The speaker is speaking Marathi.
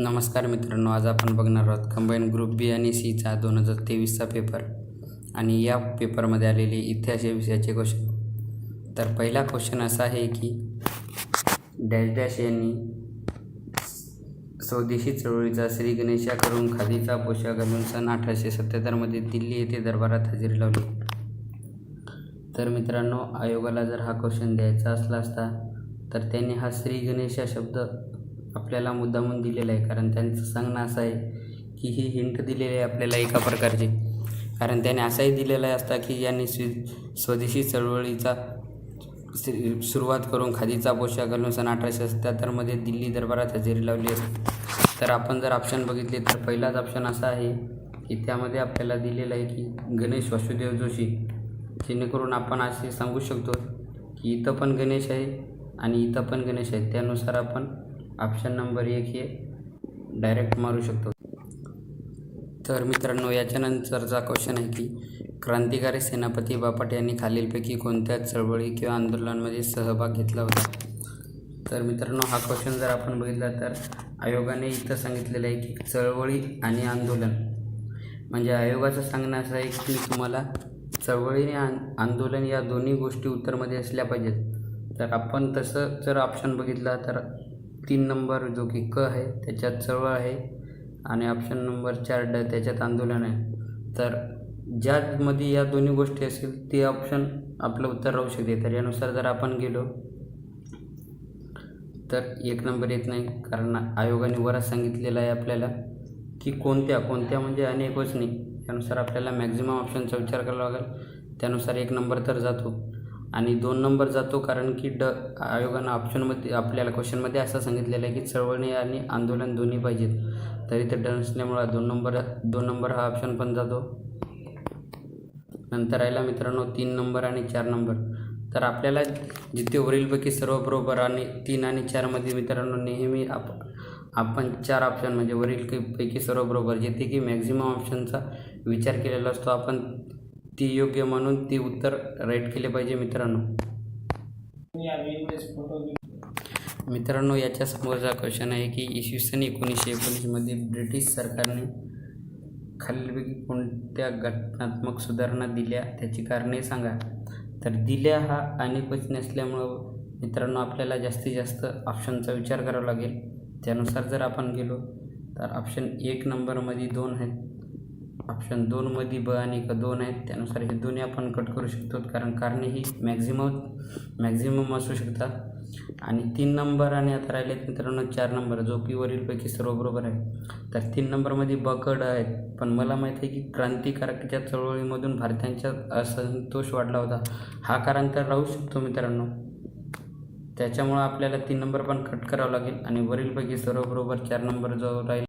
नमस्कार मित्रांनो, आज आपण बघणार आहोत कंबाईन ग्रुप बी आणि सीचा 2023चा पेपर आणि या पेपरमध्ये आलेले इतिहास या विषयाचे क्वेश्चन. तर पहिला क्वेश्चन असा आहे की डॅश डॅश यांनी स्वदेशी चळवळीचा श्री गणेशाकडून खादीचा पोशाख घालून सन 1877मध्ये दिल्ली येथे दरबारात हजेरी लावली. तर मित्रांनो, आयोगाला जर हा क्वेश्चन द्यायचा असला असता तर त्यांनी हा श्री गणेश हा शब्द आपल्याला मुद्दामून दिलेला आहे, कारण त्यांचं सांगणं असं आहे की ही हिंट दिलेली आहे आपल्याला एका प्रकारची. कारण त्याने असाही दिलेला आहे असता की यांनी स्वदेशी चळवळीचा सुरुवात करून खादीचा पोशाख घालून सन 1877मध्ये दिल्ली दरबारात हजेरी लावली असते. तर आपण जर ऑप्शन बघितले तर पहिलाच ऑप्शन असा आहे की त्यामध्ये आपल्याला दिलेलं आहे की गणेश वासुदेव जोशी, जेणेकरून आपण असे सांगू शकतो की इथं पण गणेश आहे आणि इथं पण गणेश आहे. त्यानुसार आपण ऑप्शन नंबर 1 हे डायरेक्ट मारू शकतो. तर मित्रांनो, याच्यानंतरचा क्वेश्चन आहे की क्रांतिकारी सेनापती बापट यांनी खालीलपैकी कोणत्या चळवळी किंवा आंदोलनामध्ये सहभाग घेतला होता. तर मित्रांनो, हा क्वेश्चन जर आपण बघितला तर आयोगाने इथं सांगितलेलं आहे की चळवळी आणि आंदोलन, म्हणजे आयोगाचं सांगणं असं आहे की तुम्हाला चळवळी आणि आंदोलन या दोन्ही गोष्टी उत्तरमध्ये असल्या पाहिजेत. तर आपण तसं जर ऑप्शन बघितला तर 3 नंबर जो की क आहे त्याच्यात चळवळ आहे आणि ऑप्शन नंबर 4 ड त्याच्यात आंदोलन आहे. तर ज्यामध्ये या दोन्ही गोष्टी असतील ते ऑप्शन आपलं उत्तर राहू शकते. तर यानुसार जर आपण गेलो तर 1 नंबर येत नाही, कारण आयोगाने वरच सांगितलेलं आहे आपल्याला की कोणत्या म्हणजे अनेक वचने. त्यानुसार आपल्याला मॅक्झिमम ऑप्शनचा विचार करावा लागेल. त्यानुसार 1 नंबर तर जातो आणि 2 नंबर जातो, कारण की आयोगानं ऑप्शनमध्ये आपल्याला क्वेश्चनमध्ये असं सांगितलेलं आहे की चळवळी आणि आंदोलन दोन्ही पाहिजेत. तरी ते नसल्यामुळं 2 नंबर हा ऑप्शन पण जातो. नंतर राहिला मित्रांनो 3 नंबर आणि 4 नंबर. तर आपल्याला जिथे वरीलपैकी सर्व बरोबर आणि 3 आणि 4मध्ये मित्रांनो नेहमी आपण 4 ऑप्शन म्हणजे वरीलपैकी सर्व बरोबर, जिथे की मॅक्झिमम ऑप्शनचा विचार केलेला असतो, आपण ती योग्य म्हणून ती उत्तर राईट केले पाहिजे. मित्रांनो, याच्या समोरचा क्वेश्चन आहे की इसवी सन 1919मध्ये ब्रिटिश सरकारने खालीलपैकी कोणत्या घटनात्मक सुधारणा दिल्या, त्याची कारणे सांगा. तर दिल्या हा अनेक वचने असल्यामुळं मित्रांनो आपल्याला जास्तीत जास्त ऑप्शनचा विचार करावा लागेल. त्यानुसार जर आपण गेलो तर ऑप्शन 1 नंबरमध्ये 2 आहेत, ऑप्शन 2मध्ये ब आणि क 2 आहेत. त्यानुसार हे दोन्ही आपण कट करू शकतो, कारण कारणे ही मॅक्झिमम असू शकतात. आणि 3 नंबर आणि आता राहिलेत मित्रांनो 4 नंबर, जो की वरीलपैकी सर्व बरोबर आहे. तर 3 नंबरमध्ये ब क ड आहेत, पण मला माहीत आहे की क्रांतिकारकाच्या चळवळीमधून भारतीयांचा असंतोष वाढला होता, हा कारण तर राहू शकतो मित्रांनो. त्याच्यामुळं आपल्याला 3 नंबर पण कट करावं लागेल आणि वरीलपैकी सर्व बरोबर 4 नंबर जो राहील